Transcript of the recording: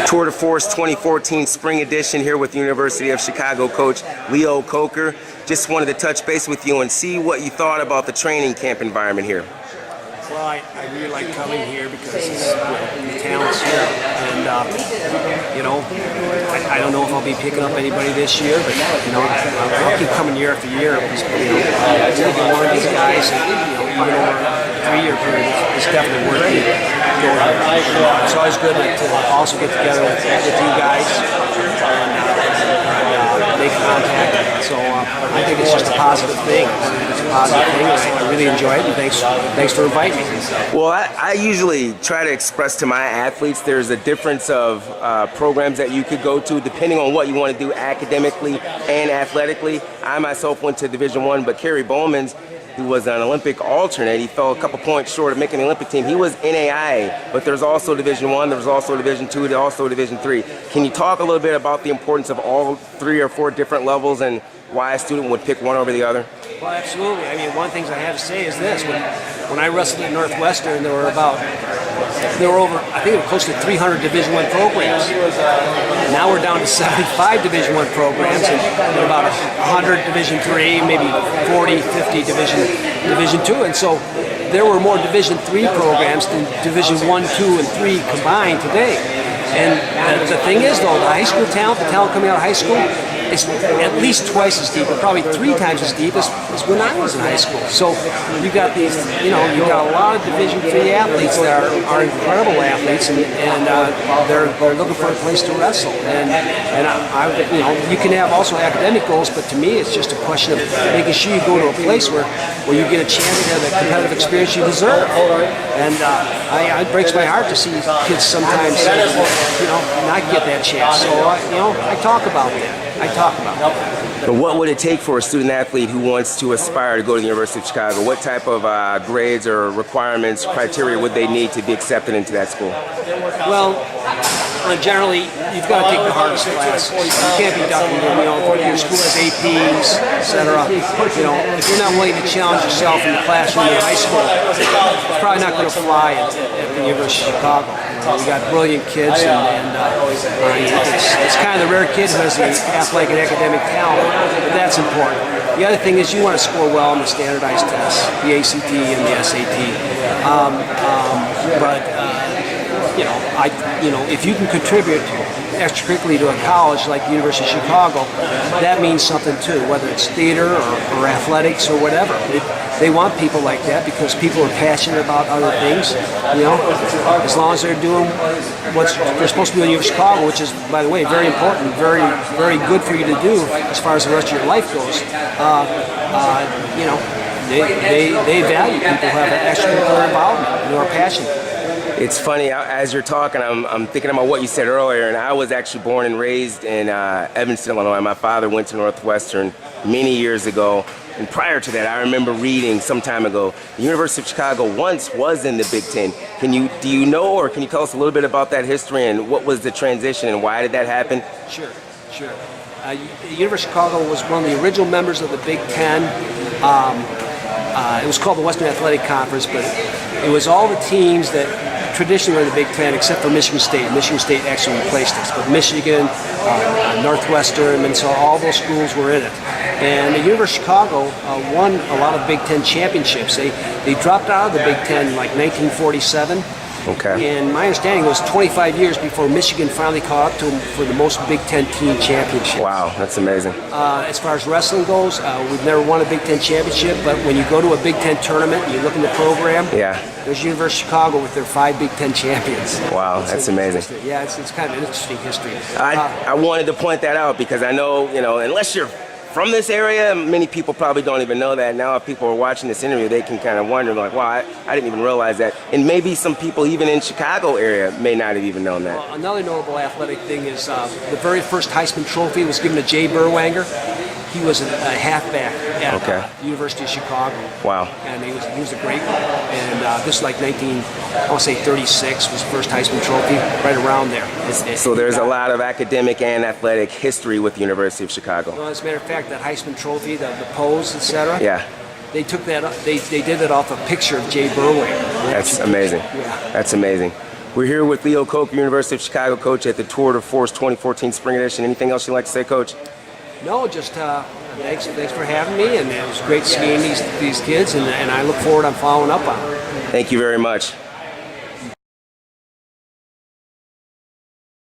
Tour de Force 2014 Spring Edition here with University of Chicago coach Leo Kocher. Just wanted to touch base with you and see what you thought about the training camp environment here. Well, I really like coming here because the talent's here, and I don't know if I'll be picking up anybody this year, but I'll keep coming year after year. Because, one of these guys, even over a 3-year period, is definitely worth it. It's always good to also get together with you guys and make contact. So I think it's just a positive thing. It's a positive thing. I really enjoy it, and thanks for inviting me. Well, I usually try to express to my athletes there's a difference of programs that you could go to depending on what you want to do academically and athletically. I myself went to Division I, but Kerry Bowman's, who was an Olympic alternate, he fell a couple points short of making the Olympic team. He was NAIA, but there's also Division I, there's also Division II, there's also Division III. Can you talk a little bit about the importance of all 3 or 4 different levels and why a student would pick one over the other? Well, absolutely. I mean, one of the things I have to say is this. When I wrestled at Northwestern, there were over, I think, close to 300 Division I programs. Now we're down to 75 Division I programs and about 100 Division III, maybe 40, 50 Division II. And so there were more Division III programs than Division I, II, and III combined today. And the thing is, though, the high school talent, the talent coming out of high school, is at least twice as deep, or probably 3 times as deep as when I was in high school. So you got these, you got a lot of Division III athletes that are incredible athletes, and they're looking for a place to wrestle. And you can have also academic goals, but to me, it's just a question of making sure you go to a place where you get a chance to have the competitive experience you deserve. And it breaks my heart to see kids sometimes, not get that chance. So I talk about that. But what would it take for a student athlete who wants to aspire to go to the University of Chicago? What type of grades or requirements, criteria would they need to be accepted into that school? Well, generally, you've got to take the hardest classes. You can't be ducking, if your school has APs, etc. If you're not willing to challenge yourself in the classroom in high school, it's probably not going to fly at the University of Chicago. We got brilliant kids, and it's kind of the rare kid who has the athletic and academic talent, but that's important. The other thing is you want to score well on the standardized tests, the ACT and the SAT. If you can contribute extracurricularly to a college like the University of Chicago, that means something too, whether it's theater or athletics or whatever. They want people like that because people are passionate about other things, as long as they're doing what they're supposed to do in the University of Chicago, which is, by the way, very important, very, very good for you to do as far as the rest of your life goes. They value people who have an extracurricular involvement and who are passionate. It's funny, as you're talking, I'm thinking about what you said earlier, and I was actually born and raised in Evanston, Illinois. My father went to Northwestern many years ago, and prior to that, I remember reading some time ago, the University of Chicago once was in the Big Ten. Do you know, or can you tell us a little bit about that history and what was the transition and why did that happen? Sure. The University of Chicago was one of the original members of the Big Ten. It was called the Western Athletic Conference, but it was all the teams that traditionally were in the Big Ten, except for Michigan State. Michigan State actually replaced us, but Michigan, Northwestern, and so all those schools were in it. And the University of Chicago won a lot of Big Ten championships. They dropped out of the Big Ten in like 1947. Okay. And my understanding was 25 years before Michigan finally caught up to them for the most Big Ten team championships. Wow, that's amazing. As far as wrestling goes, we've never won a Big Ten championship, but when you go to a Big Ten tournament and you look in the program, there's University of Chicago with their 5 Big Ten champions. Wow, that's amazing. Yeah, it's kind of an interesting history. I wanted to point that out because I know, unless you're from this area, many people probably don't even know that. Now if people are watching this interview, they can kind of wonder, like, wow, I didn't even realize that. And maybe some people even in Chicago area may not have even known that. Well, another notable athletic thing is the very first Heisman Trophy was given to Jay Berwanger. He was a halfback at the University of Chicago. Wow. And he was a great one. And this is like 36 was the first Heisman Trophy, right around there. So there's a lot of academic and athletic history with the University of Chicago. Well, as a matter of fact, that Heisman Trophy, the pose, etc. Yeah. They took that. They did it off a picture of Jay Berwanger. That's amazing. Yeah. That's amazing. We're here with Leo Kocher, University of Chicago coach at the Tour de Force 2014 Spring Edition. Anything else you'd like to say, Coach? No, just thanks for having me, and it was great seeing these kids, and I look forward to following up on them. Thank you very much.